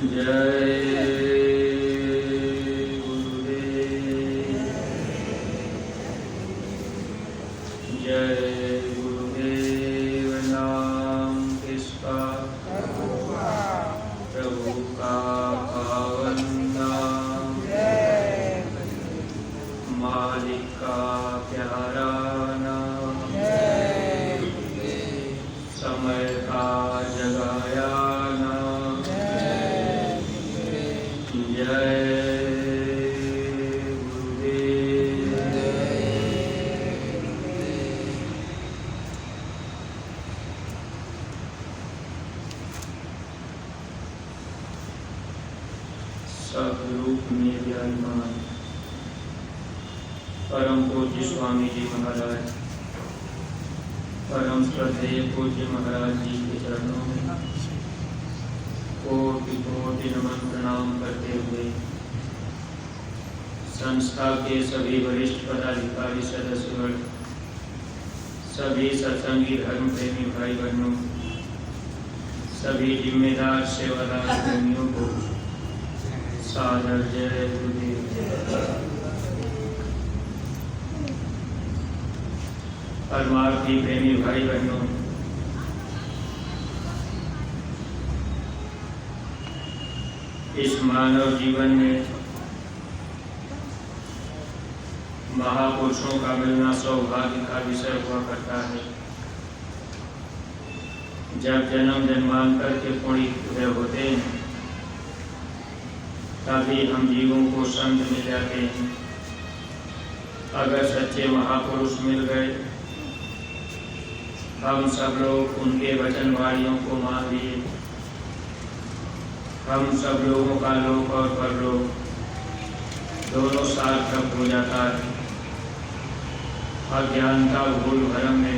जय गुरुदेव नाम किसका प्रभु का पावन नाम, मालिक का प्यारा नाम, समय का जगाया नाम। जय रूप में विराजमान परम पूज्य स्वामी जी महाराज, परम श्रद्धेय पूज्य महाराज जी के चरणों में कोटि कोटि नमन प्रणाम करते हुए संस्था के सभी वरिष्ठ पदाधिकारी सदस्यगण, सभी सत्संगी धर्म प्रेमी भाई बहनों, सभी जिम्मेदार सेवादार प्रेमियों को सादर जय गुरुदेव। परमार्थी प्रेमी भाई बहनों, इस मानव जीवन में महापुरुषों का मिलना सौभाग्य का विषय हुआ करता है। जब जन्म जन्मांतर के पुण्य उदय होते हैं तभी हम जीवों को संत मिल जाते हैं। अगर सच्चे महापुरुष मिल गए, हम सब लोग उनके वचन वाणियों को मान लिए, हम सब लोगों का लोक और परलोक दोनों सार्थक हो जाता है। अज्ञानता भूल भरम में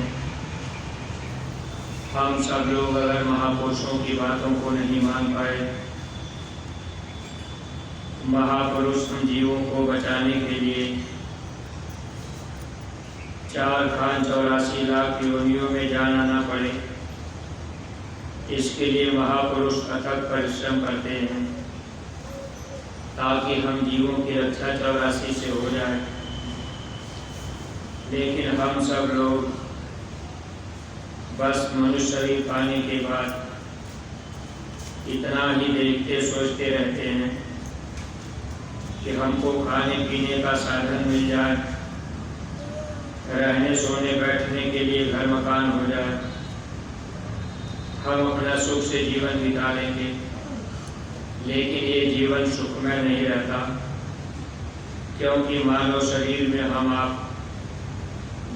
हम सब लोग अगर महापुरुषों की बातों को नहीं मान पाए, महापुरुष हम जीवों को बचाने के लिए 4 खान 84 लाख योनियों में जाना ना पड़े, इसके लिए महापुरुष अथक परिश्रम करते हैं ताकि हम जीवों की रक्षा 84 से हो जाए। लेकिन हम सब लोग बस मनुष्य शरीर पाने के बाद इतना ही देखते सोचते रहते हैं कि हमको खाने पीने का साधन मिल जाए, रहने सोने बैठने के लिए घर मकान हो जाए, हम अपना सुख से जीवन बिता लेंगे। लेकिन ये जीवन सुखमय नहीं रहता, क्योंकि मानव शरीर में हम आप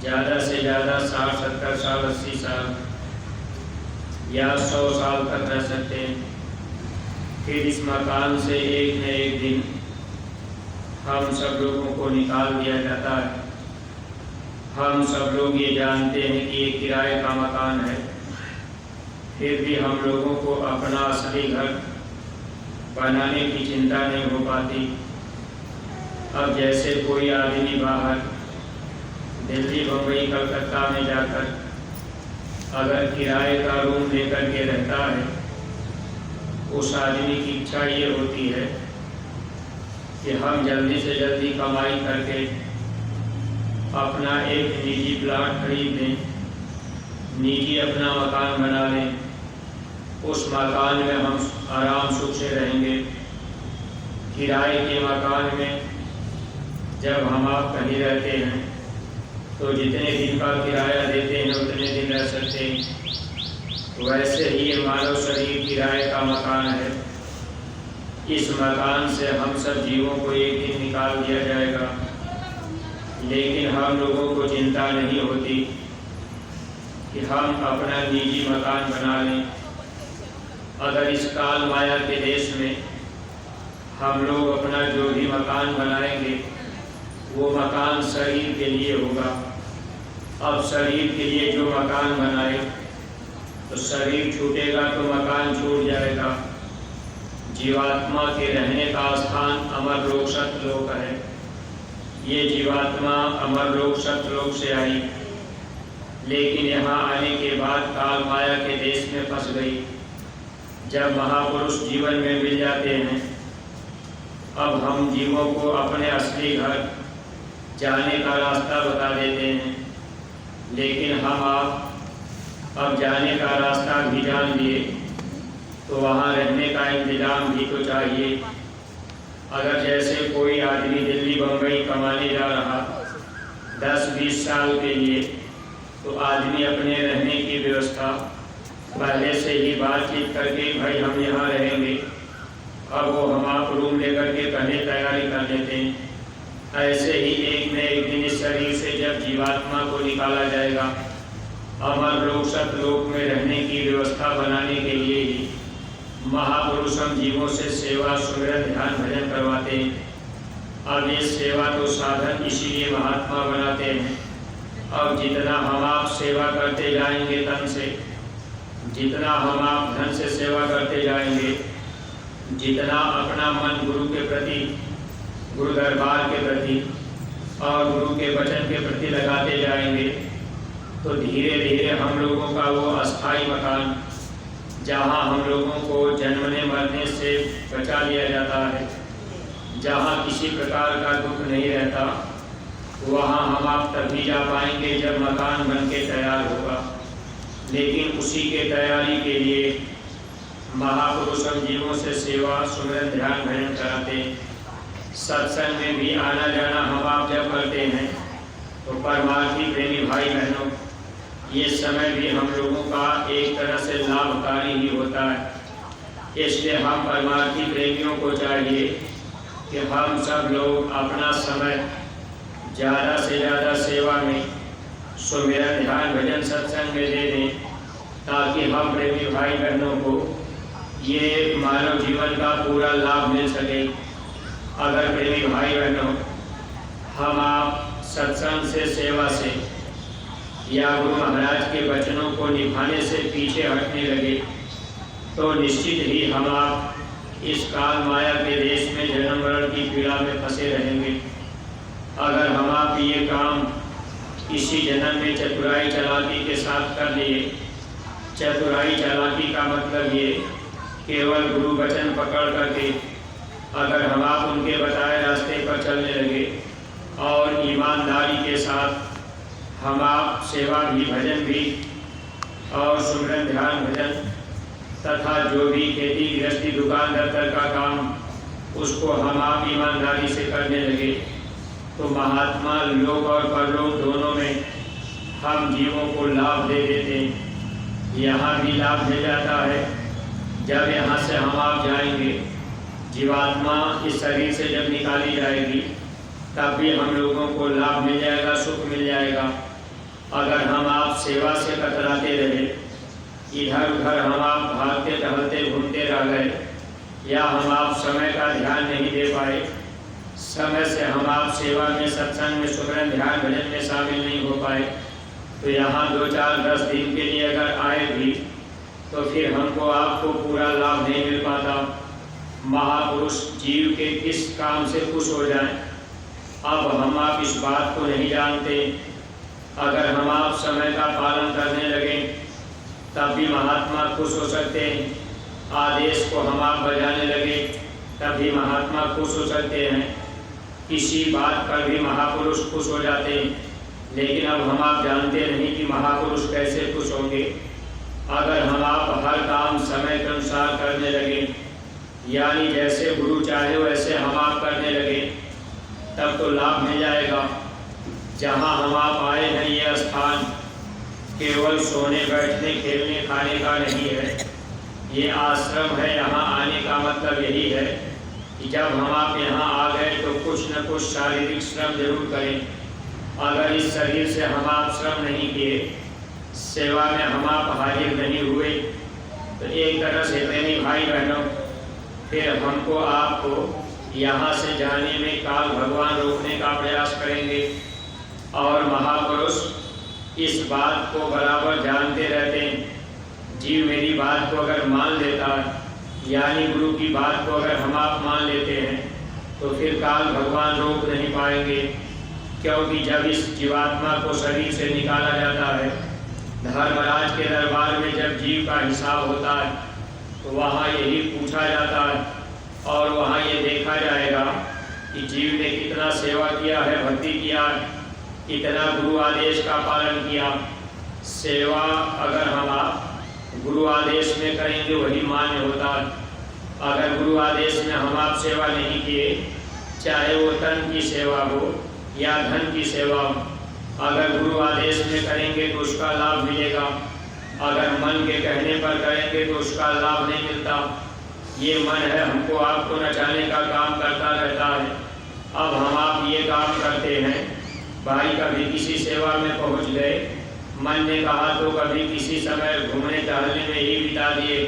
ज़्यादा से ज़्यादा 60, 70 साल, 80 साल या 100 साल तक रह सकते हैं। फिर इस मकान से एक न एक दिन हम सब लोगों को निकाल दिया जाता है। हम सब लोग ये जानते हैं कि ये किराए का मकान है, फिर भी हम लोगों को अपना असली घर बनाने की चिंता नहीं हो पाती। अब जैसे कोई आदमी बाहर दिल्ली, बम्बई, कलकत्ता में जाकर अगर किराए का रूम लेकर के रहता है, उस आदमी की इच्छा ये होती है कि हम जल्दी से जल्दी कमाई करके अपना एक निजी प्लाट खरीद लें, निजी अपना मकान बना लें। उस मकान में हम आराम सुख से रहेंगे। किराए के मकान में जब हम आप कहीं रहते हैं तो जितने दिन का किराया देते हैं उतने दिन रह सकते हैं। वैसे ही ये मानव शरीर किराए का मकान है। इस मकान से हम सब जीवों को एक दिन निकाल दिया जाएगा, लेकिन हम लोगों को चिंता नहीं होती कि हम अपना निजी मकान बना लें। अगर इस काल माया के देश में हम लोग अपना जो भी मकान बनाएंगे वो मकान शरीर के लिए होगा। अब शरीर के लिए जो मकान बनाए तो शरीर छूटेगा तो मकान छूट जाएगा। जीवात्मा के रहने का स्थान अमर लोक सतलोक है। ये जीवात्मा अमर लोक सतलोक से आई, लेकिन यहाँ आने के बाद काल माया के देश में फंस गई। जब महापुरुष जीवन में मिल जाते हैं, अब हम जीवों को अपने असली घर जाने का रास्ता बता देते हैं, लेकिन हम आप अब जाने का रास्ता भी जान लिए तो वहाँ रहने का इंतजाम भी तो चाहिए। अगर जैसे कोई आदमी दिल्ली बम्बई कमाने जा रहा 10-20 साल के लिए, तो आदमी अपने रहने की व्यवस्था पहले से ही बातचीत करके भाई हम यहाँ रहेंगे, अब वो हम आप रूम लेकर के पहले तैयारी कर लेते हैं। ऐसे ही एक न एक दिन इस शरीर से जब जीवात्मा को निकाला जाएगा, अमर लोक सतलोक में रहने की व्यवस्था बनाने के लिए ही महापुरुष हम जीवों से सेवा सुमिरन ध्यान भजन करवाते हैं। अब ये सेवा तो साधन इसीलिए महात्मा बनाते हैं। अब जितना हम आप सेवा करते जाएंगे तन से, जितना हम आप धन से सेवा करते जाएंगे, जितना अपना मन गुरु के प्रति, गुरु दरबार के प्रति और गुरु के वचन के प्रति लगाते जाएंगे, तो धीरे धीरे हम लोगों का वो अस्थाई मकान, जहाँ हम लोगों को जन्मने मरने से बचा लिया जाता है, जहाँ किसी प्रकार का दुख नहीं रहता, वहाँ हम आप तभी जा पाएंगे जब मकान बन के तैयार होगा। लेकिन उसी के तैयारी के लिए महापुरुष हम जीवों से सेवा सुमिरन ध्यान भजन कराते हैं। सत्संग में भी आना जाना हम आप जब करते हैं, तो परमार्थी प्रेमी भाई बहनों, ये समय भी हम लोगों का एक तरह से लाभकारी ही होता है। इसलिए हम परमार्थी प्रेमियों को चाहिए कि हम सब लोग अपना समय ज़्यादा से ज़्यादा सेवा में, सुमिरन ध्यान भजन सत्संग में दे दें, ताकि हम प्रेमी भाई बहनों को ये मानव जीवन का पूरा लाभ मिल सके। अगर प्रेमी भाई बहनों हम आप सत्संग से, सेवा से या गुरु महाराज के वचनों को निभाने से पीछे हटने लगे, तो निश्चित ही हम आप इस काल माया के देश में जन्म मरण की पीड़ा में फंसे रहेंगे। अगर हम आप ये काम इसी जन्म में चतुराई चालाकी के साथ कर लिए, चतुराई चालाकी का मतलब ये केवल गुरु वचन पकड़ करके अगर हम आप उनके बताए रास्ते पर चलने लगे और ईमानदारी के साथ हम आप सेवा भी, भजन भी और सुमिरन ध्यान भजन तथा जो भी खेती गृहस्थी दुकान दफ्तर का काम उसको हम आप ईमानदारी से करने लगे, तो महात्मा लोक और परलोक दोनों में हम जीवों को लाभ दे देते हैं। यहाँ भी लाभ मिल जाता है। जब यहाँ से हम आप जाएंगे, जीवात्मा इस शरीर से जब निकाली जाएगी, तब भी हम लोगों को लाभ मिल जाएगा, सुख मिल जाएगा। अगर हम आप सेवा से कतराते रहे, इधर उधर हम आप भागते टहलते घूमते रह गए, या हम आप समय का ध्यान नहीं दे पाए, समय से हम आप सेवा में, सत्संग में, सुमिरन ध्यान भजन में शामिल नहीं हो पाए, तो यहाँ 2-4-10 दिन के लिए अगर आए भी, तो फिर हमको आपको पूरा लाभ नहीं मिल पाता। महापुरुष जीव के किस काम से खुश हो जाएं, अब हम आप इस बात को नहीं जानते। अगर हम आप समय का पालन करने लगे, तब भी महात्मा खुश हो सकते हैं। आदेश को हम आप बजाने लगे, तब भी महात्मा खुश हो सकते हैं। किसी बात पर भी महापुरुष खुश हो जाते हैं, लेकिन अब हम आप जानते नहीं कि महापुरुष कैसे खुश होंगे। अगर हम आप हर काम समय के अनुसार करने लगे, यानी जैसे गुरु चाहे वैसे हम आप करने लगे, तब तो लाभ मिल जाएगा। जहाँ हम आप आए हैं, ये स्थान केवल सोने बैठने खेलने खाने का नहीं है, ये आश्रम है। यहाँ आने का मतलब यही है कि जब हम आप यहाँ आ गए तो कुछ न कुछ शारीरिक श्रम जरूर करें। अगर इस शरीर से हम आप श्रम नहीं किए, सेवा में हम आप हाजिर नहीं हुए, तो एक तरह से प्रेमी भाई बहनों, फिर हमको आपको यहाँ से जाने में काल भगवान रोकने का प्रयास करेंगे। और महापुरुष इस बात को बराबर जानते रहते हैं। जीव मेरी बात को अगर मान लेता है, यानी गुरु की बात को अगर हम आप मान लेते हैं, तो फिर काल भगवान रोक नहीं पाएंगे। क्योंकि जब इस जीवात्मा को शरीर से निकाला जाता है, धर्मराज के दरबार में जब जीव का हिसाब होता है, तो वहाँ यही पूछा जाता है और वहाँ ये देखा जाएगा कि जीव ने कितना सेवा किया है, भक्ति किया, कितना गुरु आदेश का पालन किया। सेवा अगर हम आप गुरु आदेश में करेंगे वही मान्य होता है। अगर गुरु आदेश में हम आप सेवा नहीं किए, चाहे वो तन की सेवा हो या धन की सेवा हो, अगर गुरु आदेश में करेंगे तो उसका लाभ मिलेगा। अगर मन के कहने पर करेंगे तो उसका लाभ नहीं मिलता। ये मन है हमको आपको नचाने का काम करता रहता है। अब हम आप ये काम करते हैं, भाई कभी किसी सेवा में पहुंच गए, मन ने कहा तो कभी किसी समय घूमने टहलने में ही बिता दिए।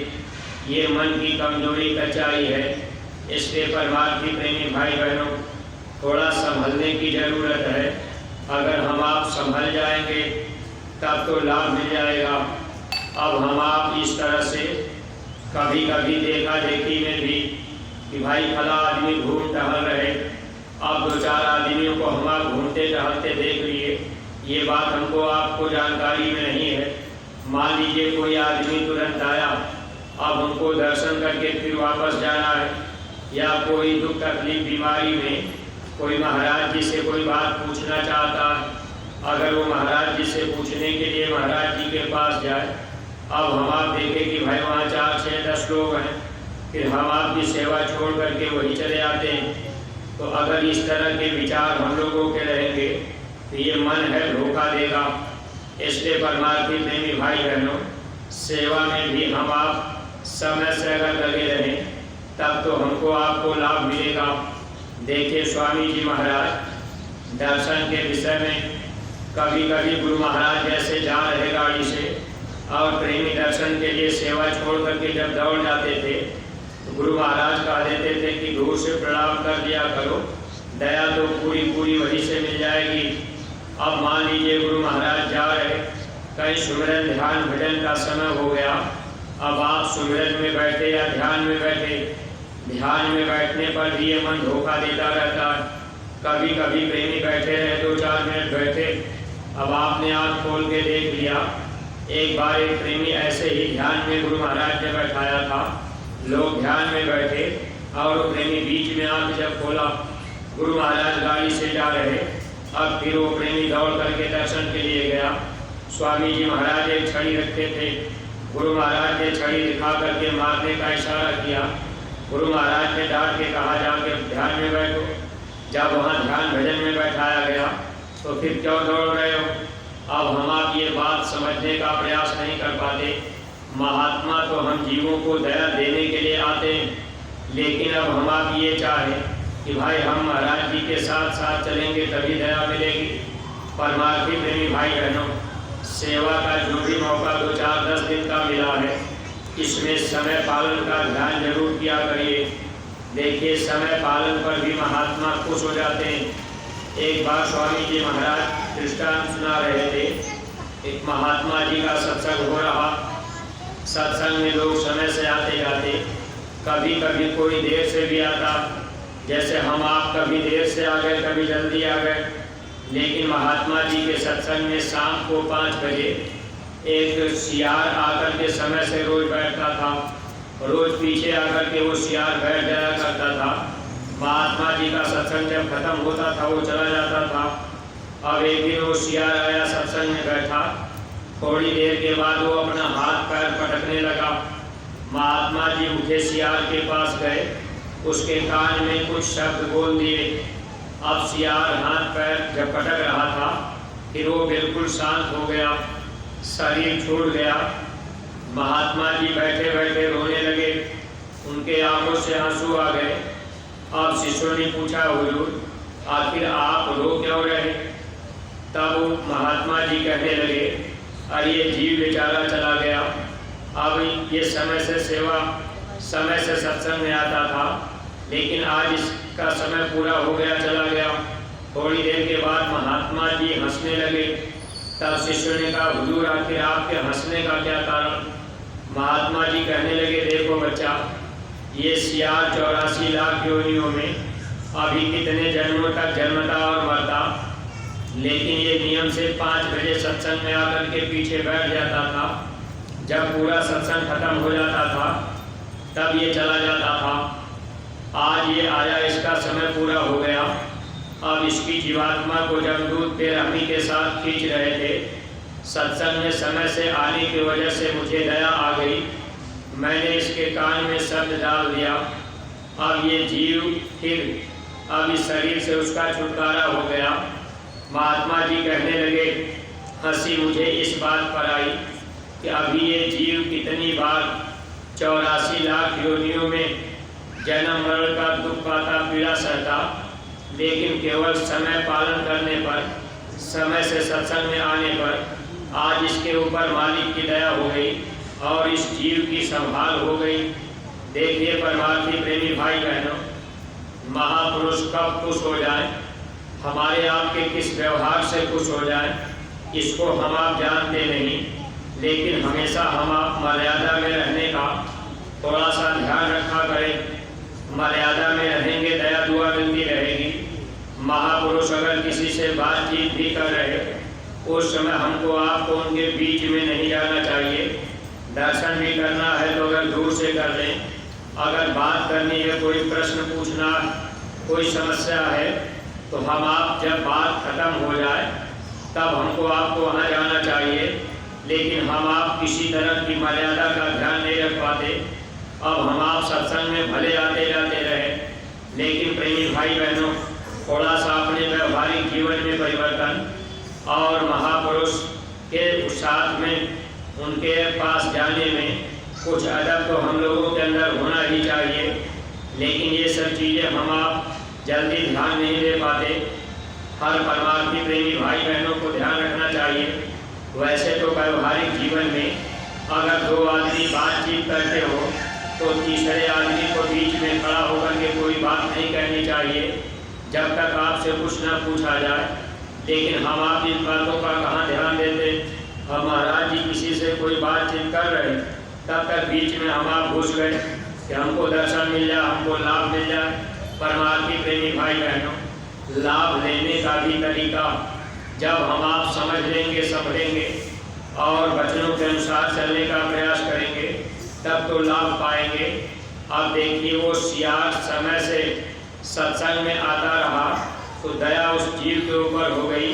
ये मन की कमजोरी कच्चाई है। इसके परमार्थी प्रेमी भाई बहनों, थोड़ा संभलने की ज़रूरत है। अगर हम आप संभल जाएंगे तब तो लाभ मिल जाएगा। अब हम आप इस तरह से कभी कभी देखा देखी में भी कि भाई फला आदमी घूम टहल रहे, अब 2-4 आदमियों को हम आप घूमते टहलते देख लिए। ये बात हमको आपको जानकारी में नहीं है। मान लीजिए कोई आदमी तुरंत आया, अब उनको दर्शन करके फिर वापस जाना है, या कोई दुख तकलीफ बीमारी में कोई महाराज जी से कोई बात पूछना चाहता है। अगर वो महाराज जी से पूछने के लिए महाराज जी के पास जाए, अब हम आप देखें कि भाई वहाँ 4, 6, 10 लोग हैं, फिर हम आपकी सेवा छोड़ करके वही चले आते हैं। तो अगर इस तरह के विचार हम लोगों के रहेंगे तो ये मन है धोखा देगा। इसलिए परमार्थी प्रेमी भाई बहनों, सेवा में भी हम आप समय से अगर लगे रहें तब तो हमको आपको लाभ मिलेगा। देखिए स्वामी जी महाराज दर्शन के विषय में कभी कभी गुरु महाराज जैसे जा रहे गाड़ी से और प्रेमी दर्शन के लिए सेवा छोड़ करके जब दौड़ जाते थे तो गुरु महाराज कह देते थे कि दूर से प्रणाम कर दिया करो, दया तो पूरी पूरी वही से मिल जाएगी। अब मान लीजिए गुरु महाराज जा रहे, कहीं सुमिरन ध्यान भजन का समय हो गया, अब आप सुमिरन में बैठे या ध्यान में बैठे, ध्यान में बैठने पर भी ये मन धोखा देता रहता है। कभी कभी प्रेमी बैठे रहे, 2-4 मिनट बैठे, अब आपने आँख खोल के देख लिया। एक बार एक प्रेमी ऐसे ही ध्यान में गुरु महाराज ने बैठाया था, लोग ध्यान में बैठे और प्रेमी बीच में आँख जब खोला, गुरु महाराज गाड़ी से जा रहे, अब फिर वो प्रेमी दौड़ करके दर्शन के लिए गया। स्वामी जी महाराज एक छड़ी रखते थे, गुरु महाराज ने छड़ी दिखा करके मारने का इशारा किया। गुरु महाराज ने डांट के कहा जाके ध्यान में बैठो। जब वहाँ ध्यान भजन में बैठाया गया तो फिर क्यों दौड़ रहे हो? अब हम आप ये बात समझने का प्रयास नहीं कर पाते। महात्मा तो हम जीवों को दया देने के लिए आते हैं, लेकिन अब हम आप ये चाहें कि भाई हम महाराज जी के साथ साथ चलेंगे तभी दया मिलेगी। परमार्थी प्रेमी भाई बहनों, सेवा का जो भी मौका 2-4-10 दिन का मिला है, इसमें समय पालन का ध्यान जरूर किया करिए। देखिए समय पालन पर भी महात्मा खुश हो जाते हैं। एक बार स्वामी जी महाराज दृष्टांत सुना रहे थे, एक महात्मा जी का सत्संग हो रहा, सत्संग में लोग समय से आते जाते, कभी कभी कोई देर से भी आता, जैसे हम आप कभी देर से आ गए कभी जल्दी आ गए। लेकिन महात्मा जी के सत्संग में शाम को 5 बजे एक सियार आकर के समय से रोज बैठता था, रोज पीछे आकर के वो सियार बैठ जाया करता था। महात्मा जी का सत्संग जब खत्म होता था वो चला जाता था। अब एक दिन वो सियार आया, सत्संग में बैठा, थोड़ी देर के बाद वो अपना हाथ पैर पटकने लगा। महात्मा जी उठे, सियार के पास गए, उसके कान में कुछ शब्द बोल दिए। अब सियार हाथ पैर जब पटक रहा था फिर वो बिल्कुल शांत हो गया, शरीर छूट गया। महात्मा जी बैठे बैठे रोने लगे, उनके आंखों से आंसू आ गए। अब शिष्यों ने पूछा, हुजूर आखिर आप रो क्यों रहे? तब महात्मा जी कहने लगे, अरे ये जीव बेचारा चला गया। अब ये समय से सेवा, समय से सत्संग में आता था, लेकिन आज इसका समय पूरा हो गया, चला गया। थोड़ी देर के बाद महात्मा जी हंसने लगे। तब शिष्यों ने कहा, हुजूर आखिर आपके हंसने का क्या कारण? महात्मा जी कहने लगे, देखो बच्चा, ये सियार 84 लाख योनियों में अभी कितने जन्मों तक जन्मता और मरता, लेकिन ये नियम से 5 बजे सत्संग में आकर के पीछे बैठ जाता था। जब पूरा सत्संग खत्म हो जाता था तब ये चला जाता था। आज ये आया, इसका समय पूरा हो गया। अब इसकी जीवात्मा को जमदूत बेरहमी के साथ खींच रहे थे। सत्संग में समय से आने की वजह से मुझे दया आ गई। मैंने इसके कान में शब्द डाल दिया। अब ये जीव फिर अब इस शरीर से उसका छुटकारा हो गया। महात्मा जी कहने लगे, हंसी मुझे इस बात पर आई कि अभी ये जीव कितनी बार 84 लाख योनियों में जन्म मरण का दुख पाता, पीड़ा सहता, लेकिन केवल समय पालन करने पर, समय से सत्संग में आने पर आज इसके ऊपर मालिक की दया हो गई और इस जीव की संभाल हो गई। देखिए परमार्थी प्रेमी भाई बहनों, महापुरुष कब खुश हो जाए, हमारे आपके किस व्यवहार से खुश हो जाए, इसको हम आप जानते नहीं, लेकिन हमेशा हम आप मर्यादा में रहने का थोड़ा सा ध्यान रखा करें। मर्यादा में रहेंगे, दया दुआ मिलती रहेगी। महापुरुष अगर किसी से बातचीत भी कर रहे, उस समय हमको आपको उनके बीच में नहीं जाना चाहिए। दर्शन भी करना है तो अगर दूर से कर लें। अगर बात करनी है, कोई प्रश्न पूछना, कोई समस्या है, तो हम आप जब बात खत्म हो जाए तब हमको आपको वहाँ जाना चाहिए। लेकिन हम आप किसी तरह की मर्यादा का ध्यान नहीं रख पाते। अब हम आप सत्संग में भले आते जाते रहे, लेकिन प्रेमी भाई बहनों, थोड़ा सा अपने व्यवहारिक जीवन में परिवर्तन और महापुरुष के साथ में उनके पास जाने में कुछ अदब तो हम लोगों के अंदर होना ही चाहिए। लेकिन ये सब चीज़ें हम आप जल्दी ध्यान नहीं दे पाते। हर परमार्थी प्रेमी भाई बहनों को ध्यान रखना चाहिए। वैसे तो व्यवहारिक जीवन में अगर दो आदमी बातचीत करते हो तो तीसरे आदमी को बीच में खड़ा होकर के कोई बात नहीं कहनी चाहिए जब तक आपसे कुछ न पूछा जाए। लेकिन हम आप इन बातों का कहाँ ध्यान देते। अब महाराज जी किसी से कोई बातचीत कर रहे, तब तक बीच में हम आप घुस गए कि हमको दर्शन मिल जाए, हमको लाभ मिल जाए। परमार्थी प्रेमी भाई बहनों, लाभ लेने का भी तरीका जब हम आप समझ लेंगे, समझेंगे और वचनों के अनुसार चलने का प्रयास करेंगे, तब तो लाभ पाएंगे। अब देखिए, वो सियार समय से सत्संग में आता रहा तो दया उस जीव के ऊपर हो गई।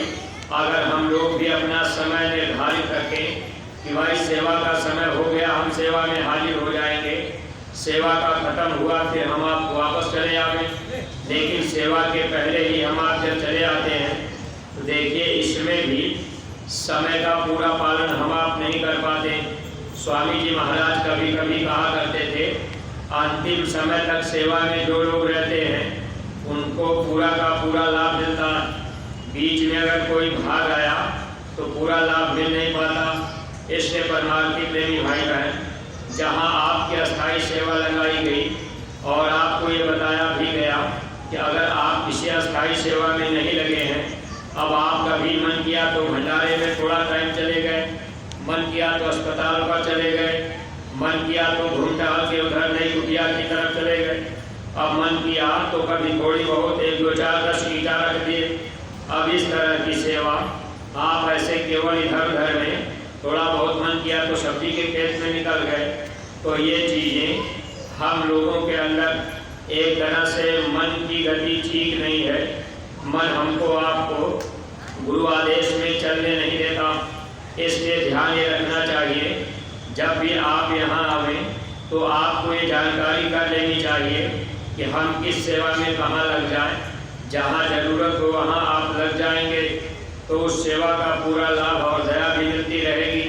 अगर हम लोग भी अपना समय निर्धारित रखें कि भाई सेवा का समय हो गया, हम सेवा में हाजिर हो जाएंगे, सेवा का खत्म हुआ फिर हम आप वापस चले आए। लेकिन सेवा के पहले ही हम आप जब चले आते हैं तो देखिए, इसमें भी समय का पूरा पालन हम आप नहीं कर पाते। स्वामी जी महाराज कभी कभी कहा करते थे, अंतिम समय तक सेवा में जो लोग रहते हैं उनको पूरा का पूरा लाभ मिलता है। बीच में अगर कोई भाग आया तो पूरा लाभ मिल नहीं पाता। इसलिए परमार्थी प्रेमी भाई बहन, जहाँ आपकी अस्थायी सेवा लगाई गई और आपको ये बताया भी गया कि अगर आप किसी अस्थायी सेवा में नहीं लगे हैं, अब आप कभी मन किया तो भंडारे में थोड़ा टाइम चले गए, मन किया तो अस्पताल पर चले गए, मन किया तो घूम टहल के उधर नई कुटिया की तरफ चले गए, अब मन किया तो कभी थोड़ी बहुत 1 2 4 10 ईटा रख दिए। अब इस तरह की सेवा आप ऐसे केवल इधर उधर में थोड़ा बहुत मन किया तो सब्जी के खेत में निकल गए, तो ये चीज़ें हम लोगों के अंदर एक तरह से मन की गति ठीक नहीं है। मन हमको आपको गुरु आदेश में चलने नहीं देता। इसलिए ध्यान ये रखना चाहिए, जब भी आप यहाँ आवें तो आपको ये जानकारी कर लेनी चाहिए कि हम किस सेवा में कहाँ लग जाएं। जहाँ ज़रूरत हो वहाँ आप लग जाएंगे तो उस सेवा का पूरा लाभ और दया भी मिलती रहेगी।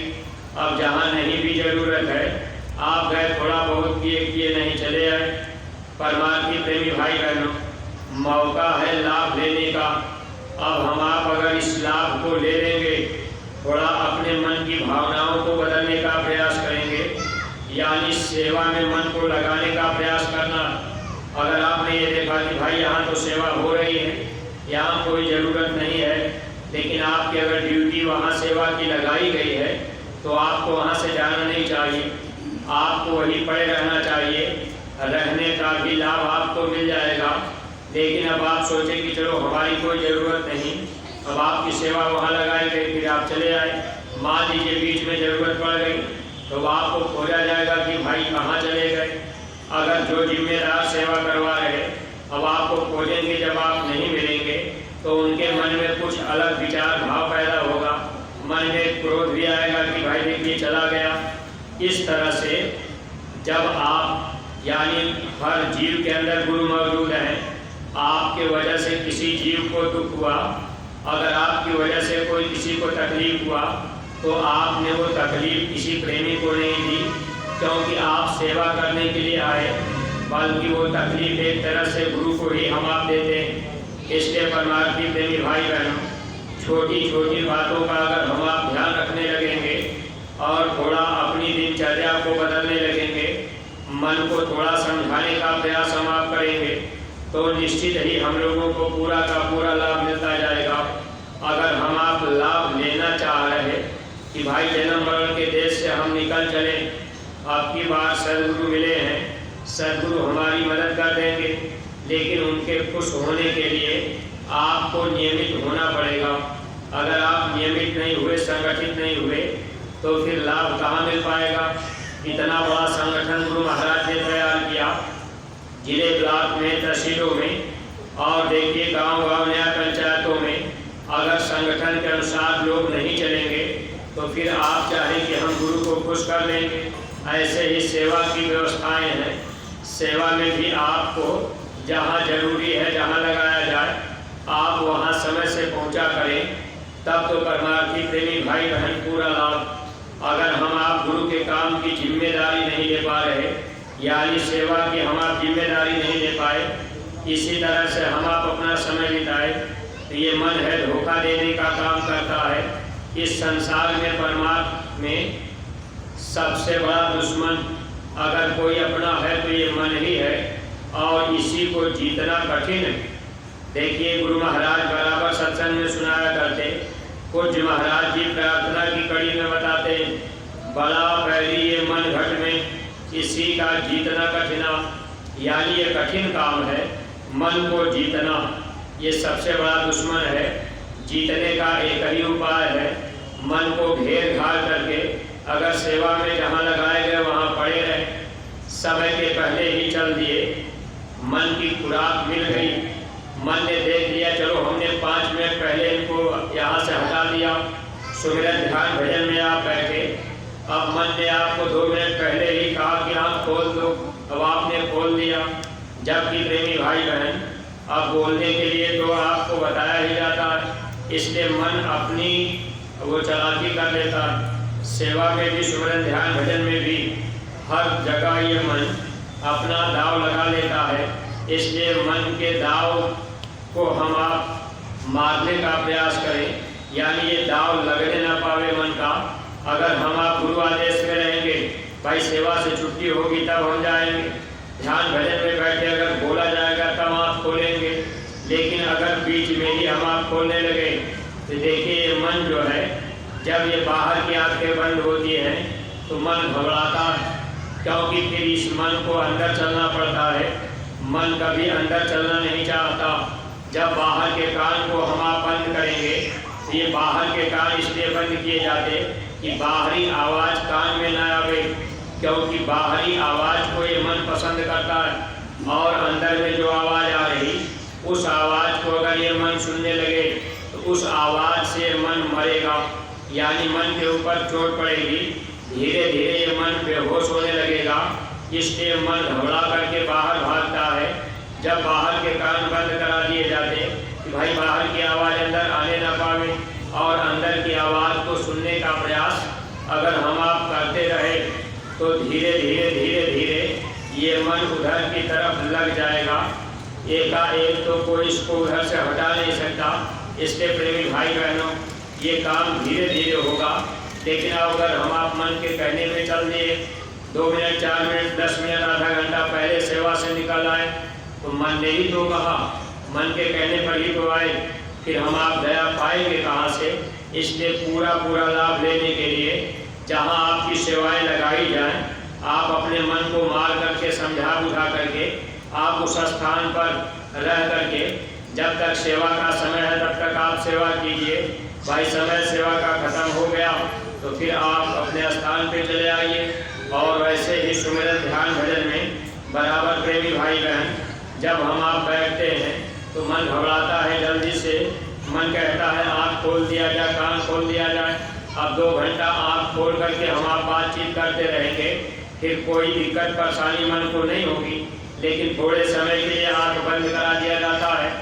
अब जहाँ नहीं भी ज़रूरत है, आप गए थोड़ा बहुत किए नहीं चले आए। परमार्थी प्रेमी भाई बहनों, मौका है लाभ लेने का। अब हम आप अगर इस लाभ को ले लेंगे, थोड़ा अपने मन की भावनाओं को बदलने का प्रयास करेंगे, यानी सेवा में मन को लगाने का प्रयास करना। अगर आपने ये देखा कि भाई यहाँ तो सेवा हो रही है, यहाँ कोई ज़रूरत नहीं है, लेकिन आपकी अगर ड्यूटी वहाँ सेवा की लगाई गई है तो आपको वहाँ से जाना नहीं चाहिए, आपको वहीं पड़े रहना चाहिए। रहने का भी लाभ आपको मिल जाएगा। लेकिन अब आप सोचें कि चलो हमारी कोई ज़रूरत नहीं, अब आपकी सेवा वहाँ लगाई गई, फिर आप चले आए, मान लीजिए बीच में ज़रूरत पड़ गई तो आपको खोजा जाएगा कि भाई कहाँ चले गए। जो जिम्मेदार सेवा करवा रहे अब आपको खोजेंगे, जब आप नहीं मिलेंगे तो उनके मन में कुछ अलग विचार भाव पैदा होगा, मन में क्रोध भी आएगा कि भाई देखिए चला गया। इस तरह से जब आप यानी हर जीव के अंदर गुरु मौजूद है, आपके वजह से किसी जीव को दुख हुआ, अगर आपकी वजह से कोई किसी को तकलीफ हुआ तो आपने वो तकलीफ किसी प्रेमी को नहीं दी, क्योंकि आप सेवा करने के लिए आए, बल्कि वो तकलीफ एक तरह से गुरु को ही हम आप देते हैं। इसलिए परमार्थी प्रेमी भाई बहनों, छोटी छोटी बातों का अगर हम आप ध्यान रखने लगेंगे और थोड़ा अपनी दिनचर्या को बदलने लगेंगे, मन को थोड़ा समझाने का प्रयास हम आप करेंगे, तो निश्चित ही हम लोगों को पूरा का पूरा लाभ मिलता जाएगा। अगर हम आप लाभ लेना चाह रहे कि भाई जन्म मरण के देश से हम निकल चले, आपकी बार सदगुरु मिले हैं, सदगुरु हमारी मदद कर देंगे, लेकिन उनके खुश होने के लिए आपको नियमित होना पड़ेगा। अगर आप नियमित नहीं हुए, संगठित नहीं हुए, तो फिर लाभ कहाँ मिल पाएगा। इतना बड़ा संगठन गुरु महाराज ने तैयार किया, जिले ब्लॉक में, तहसीलों में, और देखिए गांव-गांव न्याय पंचायतों में अगर संगठन के अनुसार लोग नहीं चलेंगे तो फिर आप चाहें कि हम गुरु को खुश कर लेंगे। ऐसे ही सेवा की व्यवस्थाएं हैं, सेवा में भी आपको जहां जरूरी है, जहां लगाया जाए, आप वहां समय से पहुंचा करें, तब तो परमार्थी प्रेमी भाई बहन पूरा लाभ। अगर हम आप गुरु के काम की जिम्मेदारी नहीं ले पा रहे, यानी सेवा की हम आप जिम्मेदारी नहीं ले पाए, इसी तरह से हम आप अपना समय बिताए, तो ये मन है धोखा देने का काम करता है। इस संसार में परमात्मा में सबसे बड़ा दुश्मन अगर कोई अपना है तो ये मन ही है, और इसी को जीतना कठिन है। देखिए गुरु महाराज बराबर सत्संग में सुनाया करते, पूज्य महाराज जी प्रार्थना की कड़ी में बताते, बड़ा पहली ये मन घट में इसी का जीतना कठिना, यानी ये कठिन काम है। मन को जीतना ये सबसे बड़ा दुश्मन है। जीतने का एक ही उपाय है, मन को घेर घाल करके अगर सेवा में जहाँ लगाए गए वहाँ पड़े रहे, समय के पहले ही चल दिए, मन की खुराक मिल गई, मन ने देख लिया चलो हमने 5 मिनट पहले इनको यहाँ से हटा दिया, सुमिरन ध्यान भजन में आप बैठे, अब मन ने आपको 2 मिनट पहले ही कहा कि आप खोल दो, अब आपने खोल दिया। जबकि प्रेमी भाई बहन अब बोलने के लिए तो आपको बताया ही जाता है, इसलिए मन अपनी वो चालाकी कर लेता है। सेवा में भी, सुमिरन ध्यान भजन में भी हर जगह ये मन अपना दाव लगा लेता है। इसलिए मन के दाव को हम आप मारने का प्रयास करें, यानी ये दाव लगने ना पावे मन का। अगर हम आप गुरु आदेश में रहेंगे, भाई सेवा से छुट्टी होगी तब हम जाएंगे, ध्यान भजन में बैठे अगर बोला जाएगा तब आप खोलेंगे, लेकिन अगर बीच में ही हम आप खोलने लगे तो देखिए ये मन जो है, जब ये बाहर की आंखें बंद होती हैं तो मन घबराता है, क्योंकि फिर इस मन को अंदर चलना पड़ता है। मन कभी अंदर चलना नहीं चाहता। जब बाहर के कान को हम आप बंद करेंगे तो ये बाहर के कान इसलिए बंद किए जाते कि बाहरी आवाज़ कान में ना आवे, क्योंकि बाहरी आवाज़ को ये मन पसंद करता है, और अंदर में जो आवाज़ आ रही उस आवाज़ को अगर ये मन सुनने लगे तो उस आवाज़ से मन मरेगा, यानी मन के ऊपर चोट पड़ेगी, धीरे धीरे ये मन बेहोश होने लगेगा। इसलिए मन घबरा करके बाहर भागता है। जब बाहर के कान बंद करा दिए जाते कि भाई बाहर की आवाज़ अंदर आने ना पावे, और अंदर की आवाज़ को सुनने का प्रयास अगर हम आप करते रहे तो धीरे धीरे धीरे धीरे ये मन उधर की तरफ लग जाएगा। एकाएक तो कोई इसको उधर से हटा नहीं सकता। इसलिए प्रेमी भाई बहनों, ये काम धीरे धीरे होगा, लेकिन अगर हम आप मन के कहने में चल दिए, 2 मिनट 4 मिनट 10 मिनट आधा घंटा पहले सेवा से निकल आए, तो मन ने ही तो कहा, मन के कहने पर ही तो आए, फिर हम आप दया पाएंगे कहाँ से। इसलिए पूरा पूरा लाभ लेने के लिए जहाँ आपकी सेवाएं लगाई जाएं, आप अपने मन को मार करके समझा बुझा करके आप उस स्थान पर रह करके जब तक सेवा का समय है तब तक आप सेवा कीजिए। भाई समय सेवा का खत्म हो गया तो फिर आप अपने स्थान पे चले आइए, और वैसे ही सुमिरन ध्यान भजन में बराबर प्रेमी भाई बहन, जब हम आप बैठते हैं तो मन घबराता है जल्दी से, मन कहता है आँख खोल दिया जाए, कान खोल दिया जाए। अब 2 घंटा आँख खोल करके हम आप बातचीत करते रहेंगे, फिर कोई दिक्कत परेशानी मन को नहीं होगी। लेकिन थोड़े समय के लिए आँख बंद करा दिया जाता है,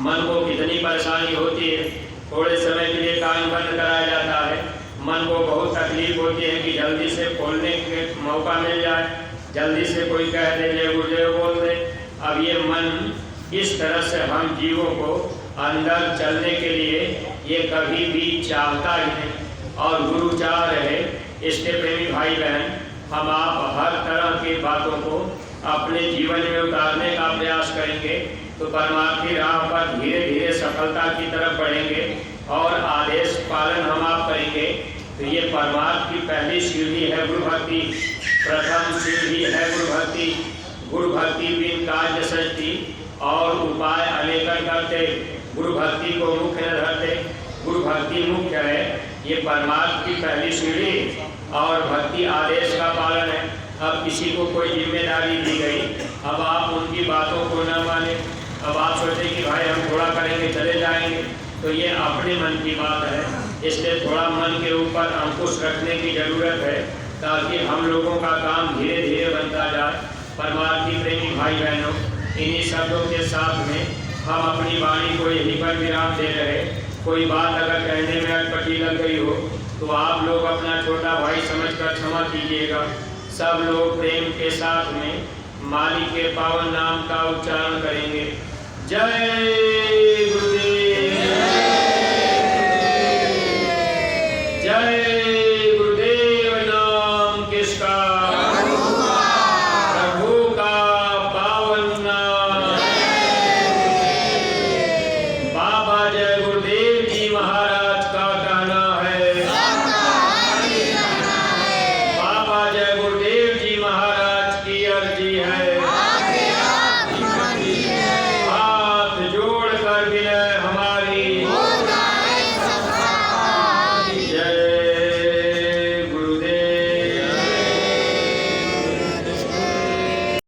मन को कितनी परेशानी होती है। थोड़े समय के लिए कान बंद कराया जाता है, मन को बहुत तकलीफ होती है कि जल्दी से खोलने के मौका मिल जाए, जल्दी से कोई कह दे जय गुरुदेव बोल दे। अब ये मन इस तरह से हम जीवों को अंदर चलने के लिए ये कभी भी चाहता ही नहीं, और गुरु चाह रहे। इसके प्रेमी भाई बहन, हम आप हर तरह की बातों को अपने जीवन में उतारने का प्रयास करेंगे तो परमार्थी राह पर धीरे धीरे सफलता की तरफ बढ़ेंगे और आदेश पालन हम आप करेंगे। तो ये परमार्थ की पहली सीढ़ी है गुरु भक्ति, प्रथम सीढ़ी है गुरु भक्ति। गुरु भक्ति बिन कार्य सृष्टि और उपाय अनेकन करते, गुरु भक्ति को मुख्य न धरते। गुरु भक्ति मुख्य है, ये परमार्थ की पहली सीढ़ी, और भक्ति आदेश का पालन है। अब किसी को कोई जिम्मेदारी दी गई, अब आप उनकी बातों को न माने, अब आप सोचें कि भाई हम थोड़ा करेंगे चले जाएंगे, तो ये अपने मन की बात है। इसलिए थोड़ा मन के ऊपर अंकुश रखने की जरूरत है ताकि हम लोगों का काम धीरे धीरे बनता जाए। परमार्थी प्रेमी भाई बहनों, इन्हीं शब्दों के साथ में हम अपनी वाणी को यहीं पर विराम दे रहे। कोई बात अगर कहने में अटपटी लग गई हो तो आप लोग अपना छोटा भाई समझकर क्षमा कीजिएगा। सब लोग प्रेम के साथ में मालिक के पावन नाम का उच्चारण करेंगे। जय गुरु।